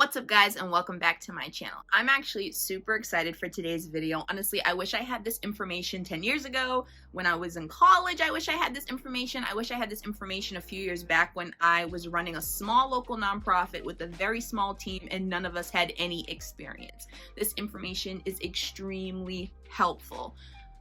What's up, guys, and welcome back to my channel. I'm actually super excited for today's video. Honestly, I wish I had this information 10 years ago when I was in college. I wish I had this information. I wish I had this information a few years back when I was running a small local nonprofit with a very small team and none of us had any experience. This information is extremely helpful.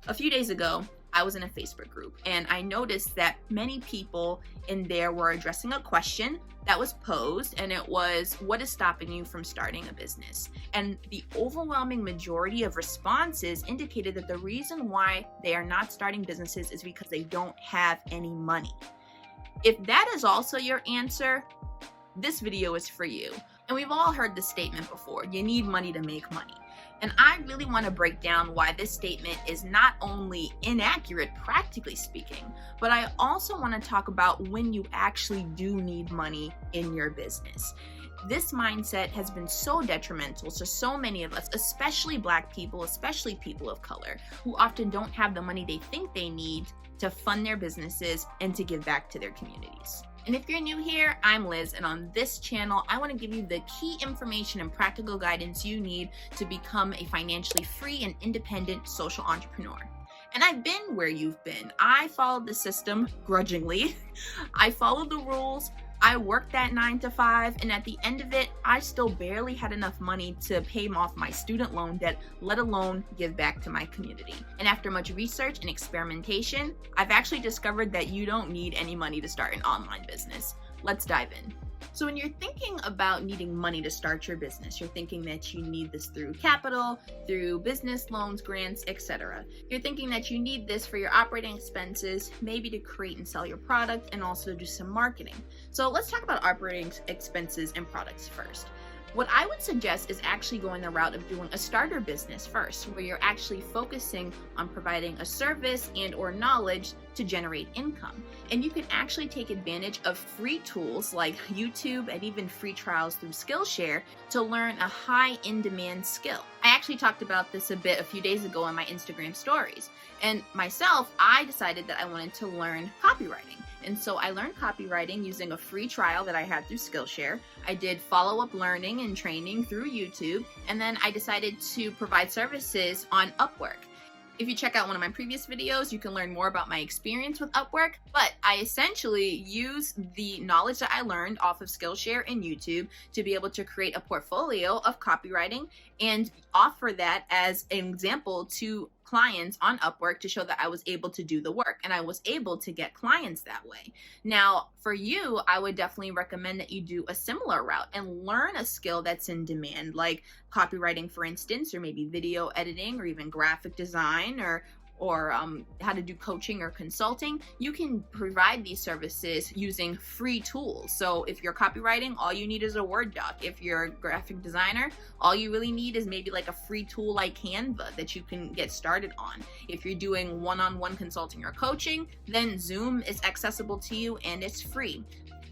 A few days ago, I was in a Facebook group and I noticed that many people in there were addressing a question that was posed, and it was, what is stopping you from starting a business? And the overwhelming majority of responses indicated that the reason why they are not starting businesses is because they don't have any money. If that is also your answer, this video is for you. And we've all heard this statement before, you need money to make money. And I really want to break down why this statement is not only inaccurate, practically speaking, but I also want to talk about when you actually do need money in your business. This mindset has been so detrimental to so many of us, especially Black people, especially people of color, who often don't have the money they think they need to fund their businesses and to give back to their communities. And if you're new here, I'm Liz, and on this channel, I want to give you the key information and practical guidance you need to become a financially free and independent social entrepreneur. And I've been where you've been. I followed the system grudgingly. I followed the rules. I worked that 9 to 5, and at the end of it, I still barely had enough money to pay off my student loan debt, let alone give back to my community. And after much research and experimentation, I've actually discovered that you don't need any money to start an online business. Let's dive in. So when you're thinking about needing money to start your business, you're thinking that you need this through capital, through business loans, grants, etc. You're thinking that you need this for your operating expenses, maybe to create and sell your product, and also to do some marketing. So let's talk about operating expenses and products first. What I would suggest is actually going the route of doing a starter business first, where you're actually focusing on providing a service and or knowledge to generate income. And you can actually take advantage of free tools like YouTube and even free trials through Skillshare to learn a high in-demand skill. I actually talked about this a bit a few days ago on my Instagram stories. And myself, I decided that I wanted to learn copywriting. And so I learned copywriting using a free trial that I had through Skillshare. I did follow-up learning and training through YouTube, and then I decided to provide services on Upwork. If you check out one of my previous videos, you can learn more about my experience with Upwork, but I essentially use the knowledge that I learned off of Skillshare and YouTube to be able to create a portfolio of copywriting and offer that as an example to clients on Upwork to show that I was able to do the work and I was able to get clients that way. Now, for you, I would definitely recommend that you do a similar route and learn a skill that's in demand, like copywriting, for instance, or maybe video editing, or even graphic design, or how to do coaching or consulting. You can provide these services using free tools. So if you're copywriting, all you need is a Word doc. If you're a graphic designer, all you really need is maybe like a free tool like Canva that you can get started on. If you're doing one-on-one consulting or coaching, then Zoom is accessible to you and it's free.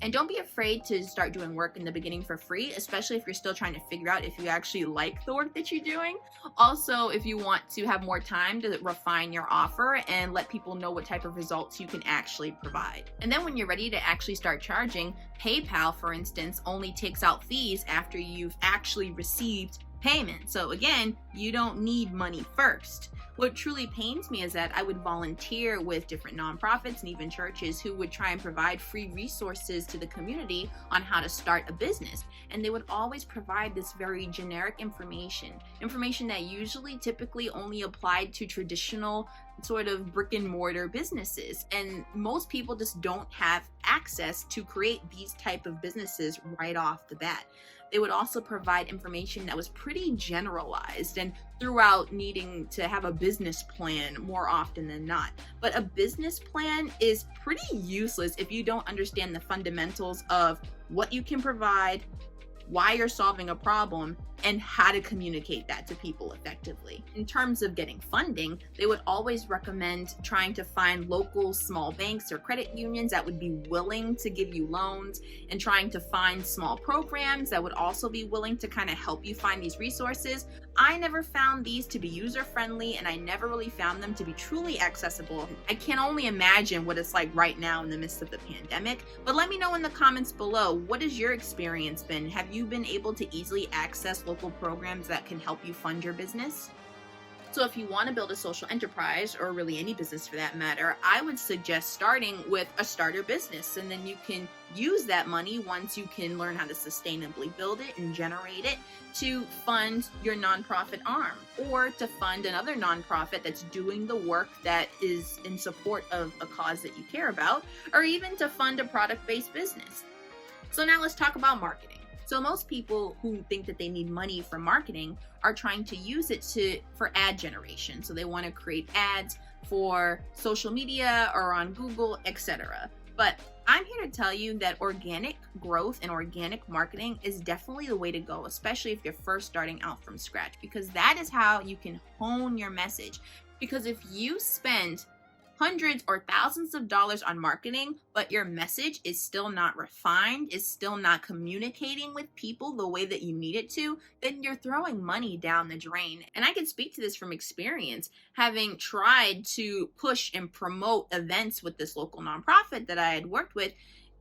And don't be afraid to start doing work in the beginning for free, especially if you're still trying to figure out if you actually like the work that you're doing. Also, if you want to have more time to refine your offer and let people know what type of results you can actually provide. And then when you're ready to actually start charging, PayPal, for instance, only takes out fees after you've actually received payment. So again, you don't need money first. What truly pains me is that I would volunteer with different nonprofits and even churches who would try and provide free resources to the community on how to start a business. And they would always provide this very generic information that usually typically only applied to traditional sort of brick and mortar businesses. And most people just don't have access to create these type of businesses right off the bat. They would also provide information that was pretty generalized and throughout needing to have a business plan more often than not. But a business plan is pretty useless if you don't understand the fundamentals of what you can provide, why you're solving a problem, and how to communicate that to people effectively. In terms of getting funding, they would always recommend trying to find local small banks or credit unions that would be willing to give you loans, and trying to find small programs that would also be willing to kind of help you find these resources. I never found these to be user-friendly, and I never really found them to be truly accessible. I can only imagine what it's like right now in the midst of the pandemic, but let me know in the comments below, what has your experience been? Have you been able to easily access local programs that can help you fund your business? So if you want to build a social enterprise, or really any business for that matter, I would suggest starting with a starter business, and then you can use that money once you can learn how to sustainably build it and generate it to fund your nonprofit arm, or to fund another nonprofit that's doing the work that is in support of a cause that you care about, or even to fund a product-based business. So now let's talk about marketing. So most people who think that they need money for marketing are trying to use it for ad generation. So they want to create ads for social media or on Google, etc. But I'm here to tell you that organic growth and organic marketing is definitely the way to go, especially if you're first starting out from scratch, because that is how you can hone your message. Because if you spend hundreds or thousands of dollars on marketing, but your message is still not refined, is still not communicating with people the way that you need it to, then you're throwing money down the drain. And I can speak to this from experience, having tried to push and promote events with this local nonprofit that I had worked with.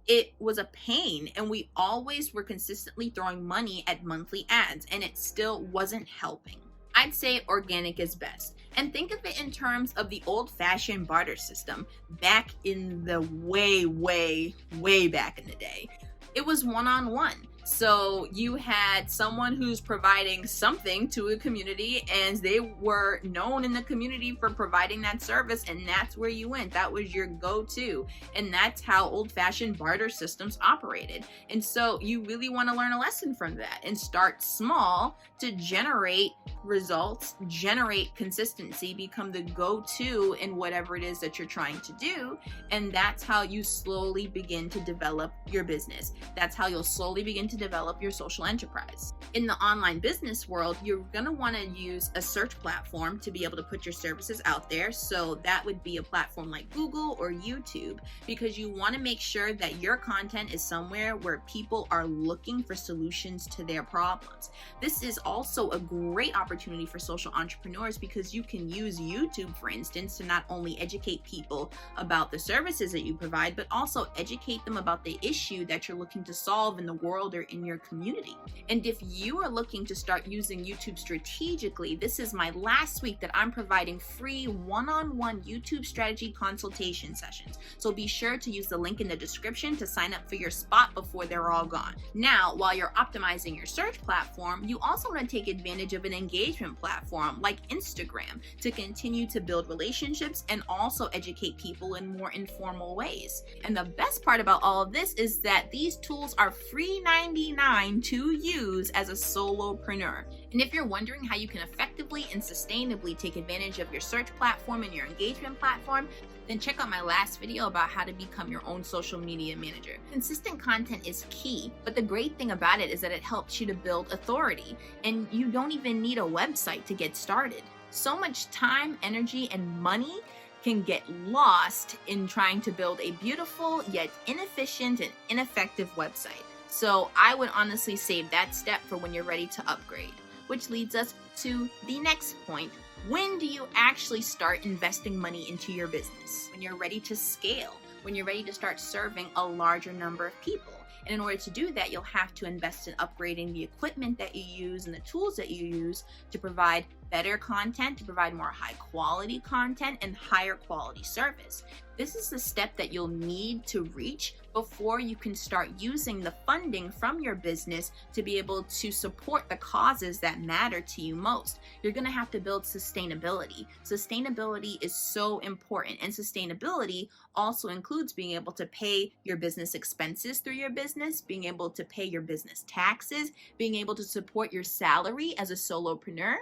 It was a pain, and we always were consistently throwing money at monthly ads, and it still wasn't helping. I'd say organic is best. And think of it in terms of the old-fashioned barter system back in the way back in the day. It was one-on-one. So you had someone who's providing something to a community, and they were known in the community for providing that service, and that's where you went. That was your go-to. And that's how old-fashioned barter systems operated. And so you really want to learn a lesson from that and start small to generate results, generate consistency, become the go-to in whatever it is that you're trying to do. And that's how you slowly begin to develop your business. That's how you'll slowly begin to develop your social enterprise. In the online business world, you're going to want to use a search platform to be able to put your services out there. So that would be a platform like Google or YouTube, because you want to make sure that your content is somewhere where people are looking for solutions to their problems. This is also a great opportunity for social entrepreneurs, because you can use YouTube, for instance, to not only educate people about the services that you provide, but also educate them about the issue that you're looking to solve in the world or in your community. And if you are looking to start using YouTube strategically, this is my last week that I'm providing free one-on-one YouTube strategy consultation sessions. So be sure to use the link in the description to sign up for your spot before they're all gone. Now, while you're optimizing your search platform, you also want to take advantage of an engagement platform like Instagram to continue to build relationships and also educate people in more informal ways. And the best part about all of this is that these tools are free 99 to use as a solopreneur. And if you're wondering how you can effectively and sustainably take advantage of your search platform and your engagement platform, then check out my last video about how to become your own social media manager. Consistent content is key, but the great thing about it is that it helps you to build authority, and you don't even need a website to get started. So much time, energy, and money can get lost in trying to build a beautiful yet inefficient and ineffective website. So I would honestly save that step for when you're ready to upgrade. Which leads us to the next point. When do you actually start investing money into your business? When you're ready to scale, when you're ready to start serving a larger number of people. And in order to do that, you'll have to invest in upgrading the equipment that you use and the tools that you use to provide better content, to provide more high quality content and higher quality service. This is the step that you'll need to reach before you can start using the funding from your business to be able to support the causes that matter to you most. You're going to have to build sustainability. Sustainability is so important, and sustainability also includes being able to pay your business expenses through your business, being able to pay your business taxes, being able to support your salary as a solopreneur.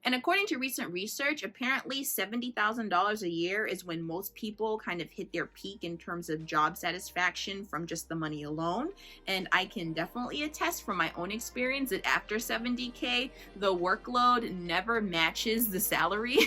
And according to recent research, apparently $70,000 a year is when most people kind of hit their peak in terms of job satisfaction from just the money alone. And I can definitely attest from my own experience that after $70K, the workload never matches the salary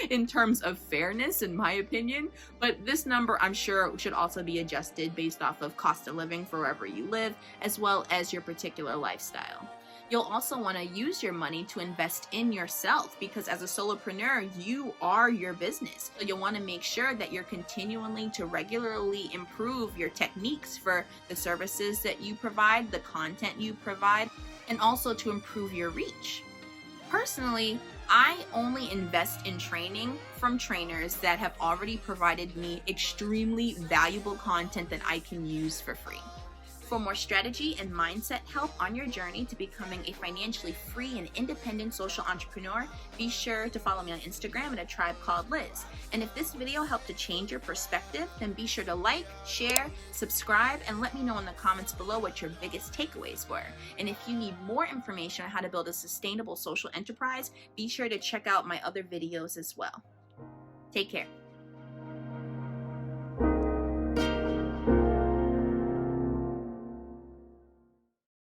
in terms of fairness, in my opinion. But this number, I'm sure, should also be adjusted based off of cost of living for wherever you live, as well as your particular lifestyle. You'll also want to use your money to invest in yourself, because as a solopreneur, you are your business. So you'll want to make sure that you're continuing to regularly improve your techniques for the services that you provide, the content you provide, and also to improve your reach. Personally, I only invest in training from trainers that have already provided me extremely valuable content that I can use for free. For more strategy and mindset help on your journey to becoming a financially free and independent social entrepreneur, be sure to follow me on Instagram at A Tribe Called Liz. And if this video helped to change your perspective, then be sure to like, share, subscribe, and let me know in the comments below what your biggest takeaways were. And if you need more information on how to build a sustainable social enterprise, be sure to check out my other videos as well. Take care.